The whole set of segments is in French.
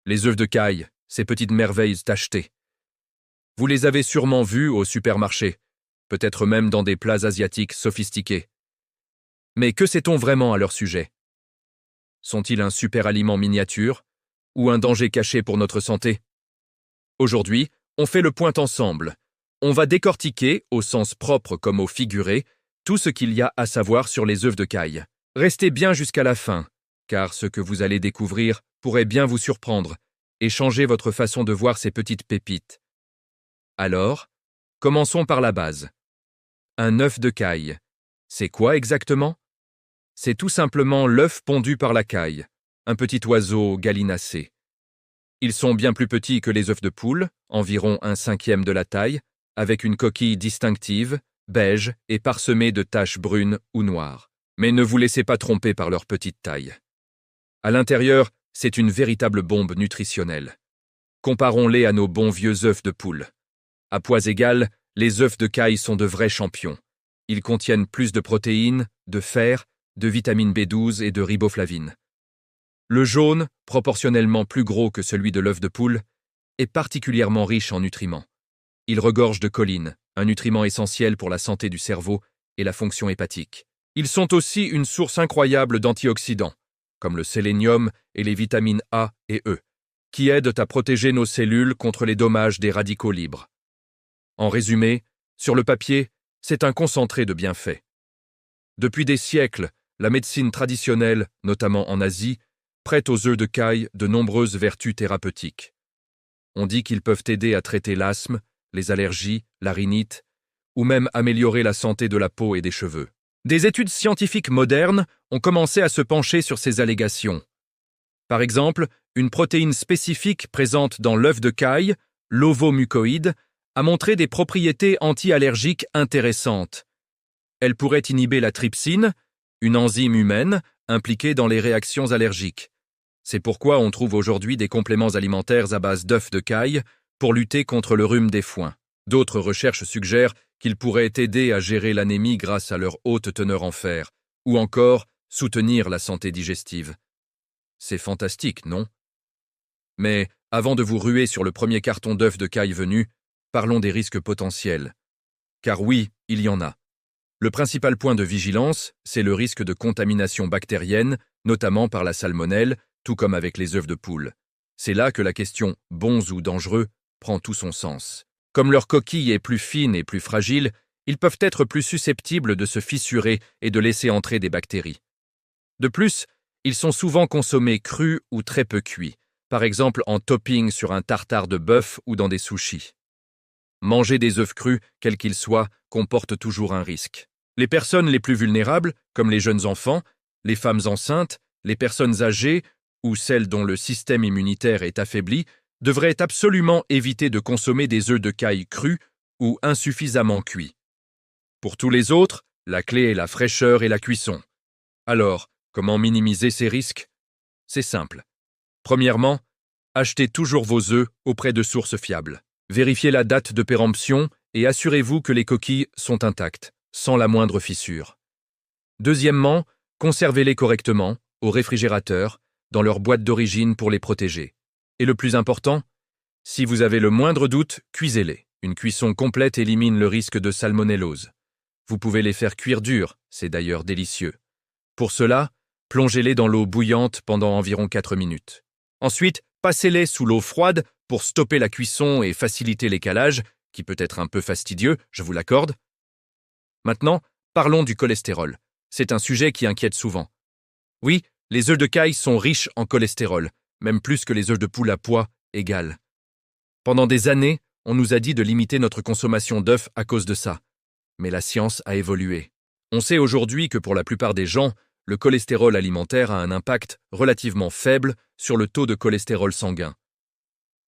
Les œufs de caille, ces petites merveilles tachetées. Vous les avez sûrement vus au supermarché, peut-être même dans des plats asiatiques sophistiqués. Mais que sait-on vraiment à leur sujet? Sont-ils un super aliment miniature ou un danger caché pour notre santé? Aujourd'hui, on fait le point ensemble. On va décortiquer, au sens propre comme au figuré, tout ce qu'il y a à savoir sur les œufs de caille. Restez bien jusqu'à la fin, car ce que vous allez découvrir pourrait bien vous surprendre et changer votre façon de voir ces petites pépites. Alors, commençons par la base. Un œuf de caille. C'est quoi exactement? C'est tout simplement l'œuf pondu par la caille, un petit oiseau gallinacé. Ils sont bien plus petits que les œufs de poule, environ 1/5 de la taille, avec une coquille distinctive, beige et parsemée de taches brunes ou noires. Mais ne vous laissez pas tromper par leur petite taille. À l'intérieur, c'est une véritable bombe nutritionnelle. Comparons-les à nos bons vieux œufs de poule. À poids égal, les œufs de caille sont de vrais champions. Ils contiennent plus de protéines, de fer, de vitamine B12 et de riboflavine. Le jaune, proportionnellement plus gros que celui de l'œuf de poule, est particulièrement riche en nutriments. Il regorge de choline, un nutriment essentiel pour la santé du cerveau et la fonction hépatique. Ils sont aussi une source incroyable d'antioxydants, comme le sélénium et les vitamines A et E, qui aident à protéger nos cellules contre les dommages des radicaux libres. En résumé, sur le papier, c'est un concentré de bienfaits. Depuis des siècles, la médecine traditionnelle, notamment en Asie, prête aux œufs de caille de nombreuses vertus thérapeutiques. On dit qu'ils peuvent aider à traiter l'asthme, les allergies, la rhinite, ou même améliorer la santé de la peau et des cheveux. Des études scientifiques modernes ont commencé à se pencher sur ces allégations. Par exemple, une protéine spécifique présente dans l'œuf de caille, l'ovomucoïde, a montré des propriétés anti-allergiques intéressantes. Elle pourrait inhiber la trypsine, une enzyme humaine impliquée dans les réactions allergiques. C'est pourquoi on trouve aujourd'hui des compléments alimentaires à base d'œufs de caille pour lutter contre le rhume des foins. D'autres recherches suggèrent qu'ils pourraient aider à gérer l'anémie grâce à leur haute teneur en fer, ou encore soutenir la santé digestive. C'est fantastique, non? Mais avant de vous ruer sur le premier carton d'œufs de caille venu, parlons des risques potentiels. Car oui, il y en a. Le principal point de vigilance, c'est le risque de contamination bactérienne, notamment par la salmonelle, tout comme avec les œufs de poule. C'est là que la question « bons ou dangereux » prend tout son sens. Comme leur coquille est plus fine et plus fragile, ils peuvent être plus susceptibles de se fissurer et de laisser entrer des bactéries. De plus, ils sont souvent consommés crus ou très peu cuits, par exemple en topping sur un tartare de bœuf ou dans des sushis. Manger des œufs crus, quels qu'ils soient, comporte toujours un risque. Les personnes les plus vulnérables, comme les jeunes enfants, les femmes enceintes, les personnes âgées ou celles dont le système immunitaire est affaibli, devraient absolument éviter de consommer des œufs de caille crus ou insuffisamment cuits. Pour tous les autres, la clé est la fraîcheur et la cuisson. Alors, comment minimiser ces risques? C'est simple. Premièrement, achetez toujours vos œufs auprès de sources fiables. Vérifiez la date de péremption et assurez-vous que les coquilles sont intactes, sans la moindre fissure. Deuxièmement, conservez-les correctement, au réfrigérateur, dans leur boîte d'origine pour les protéger. Et le plus important, si vous avez le moindre doute, cuisez-les. Une cuisson complète élimine le risque de salmonellose. Vous pouvez les faire cuire durs, c'est d'ailleurs délicieux. Pour cela, plongez-les dans l'eau bouillante pendant environ 4 minutes. Ensuite, passez-les sous l'eau froide pour stopper la cuisson et faciliter l'écalage, qui peut être un peu fastidieux, je vous l'accorde. Maintenant, parlons du cholestérol. C'est un sujet qui inquiète souvent. Oui, les œufs de caille sont riches en cholestérol, même plus que les œufs de poule à poids égal. Pendant des années, on nous a dit de limiter notre consommation d'œufs à cause de ça. Mais la science a évolué. On sait aujourd'hui que pour la plupart des gens, le cholestérol alimentaire a un impact relativement faible sur le taux de cholestérol sanguin.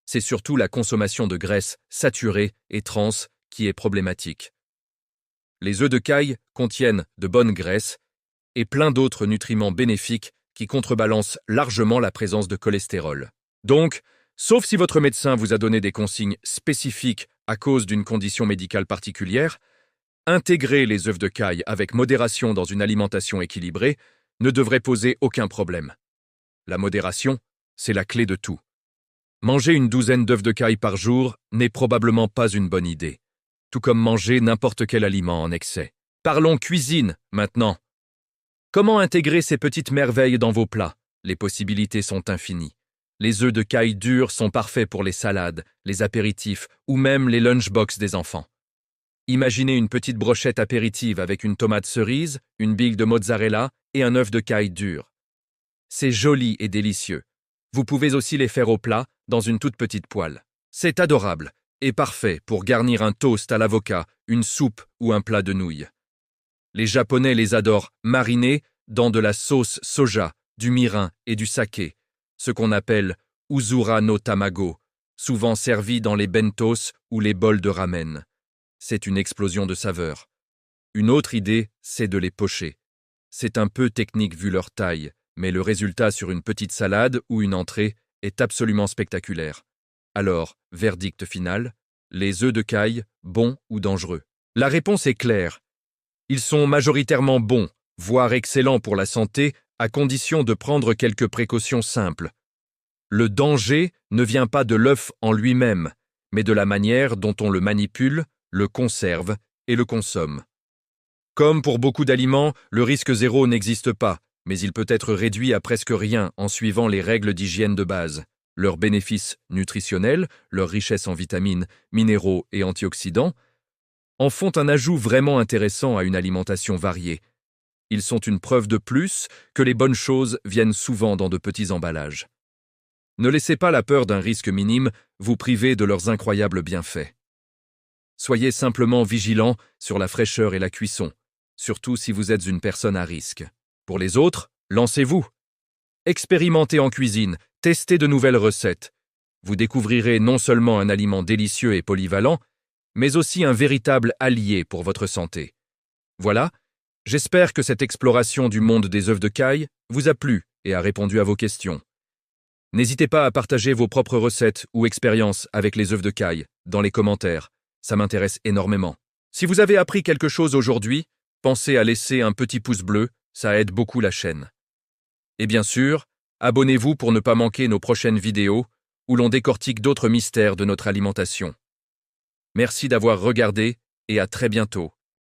C'est surtout la consommation de graisses saturées et trans qui est problématique. Les œufs de caille contiennent de bonnes graisses et plein d'autres nutriments bénéfiques qui contrebalancent largement la présence de cholestérol. Donc, sauf si votre médecin vous a donné des consignes spécifiques à cause d'une condition médicale particulière, intégrer les œufs de caille avec modération dans une alimentation équilibrée ne devrait poser aucun problème. La modération, c'est la clé de tout. Manger une douzaine d'œufs de caille par jour n'est probablement pas une bonne idée, tout comme manger n'importe quel aliment en excès. Parlons cuisine, maintenant. Comment intégrer ces petites merveilles dans vos plats? Les possibilités sont infinies. Les œufs de caille durs sont parfaits pour les salades, les apéritifs ou même les lunchbox des enfants. Imaginez une petite brochette apéritive avec une tomate cerise, une bille de mozzarella et un œuf de caille dur. C'est joli et délicieux. Vous pouvez aussi les faire au plat, dans une toute petite poêle. C'est adorable et parfait pour garnir un toast à l'avocat, une soupe ou un plat de nouilles. Les Japonais les adorent marinés dans de la sauce soja, du mirin et du saké, ce qu'on appelle uzura no tamago, souvent servi dans les bentos ou les bols de ramen. C'est une explosion de saveurs. Une autre idée, c'est de les pocher. C'est un peu technique vu leur taille, mais le résultat sur une petite salade ou une entrée est absolument spectaculaire. Alors, verdict final, les œufs de caille, bons ou dangereux? La réponse est claire. Ils sont majoritairement bons, voire excellents pour la santé, à condition de prendre quelques précautions simples. Le danger ne vient pas de l'œuf en lui-même, mais de la manière dont on le manipule, le conserve et le consomme. Comme pour beaucoup d'aliments, le risque zéro n'existe pas, mais il peut être réduit à presque rien en suivant les règles d'hygiène de base. Leurs bénéfices nutritionnels, leur richesse en vitamines, minéraux et antioxydants, en font un ajout vraiment intéressant à une alimentation variée. Ils sont une preuve de plus que les bonnes choses viennent souvent dans de petits emballages. Ne laissez pas la peur d'un risque minime vous priver de leurs incroyables bienfaits. Soyez simplement vigilant sur la fraîcheur et la cuisson, surtout si vous êtes une personne à risque. Pour les autres, lancez-vous. Expérimentez en cuisine, testez de nouvelles recettes. Vous découvrirez non seulement un aliment délicieux et polyvalent, mais aussi un véritable allié pour votre santé. Voilà, j'espère que cette exploration du monde des œufs de caille vous a plu et a répondu à vos questions. N'hésitez pas à partager vos propres recettes ou expériences avec les œufs de caille dans les commentaires, ça m'intéresse énormément. Si vous avez appris quelque chose aujourd'hui, pensez à laisser un petit pouce bleu, ça aide beaucoup la chaîne. Et bien sûr, abonnez-vous pour ne pas manquer nos prochaines vidéos où l'on décortique d'autres mystères de notre alimentation. Merci d'avoir regardé et à très bientôt.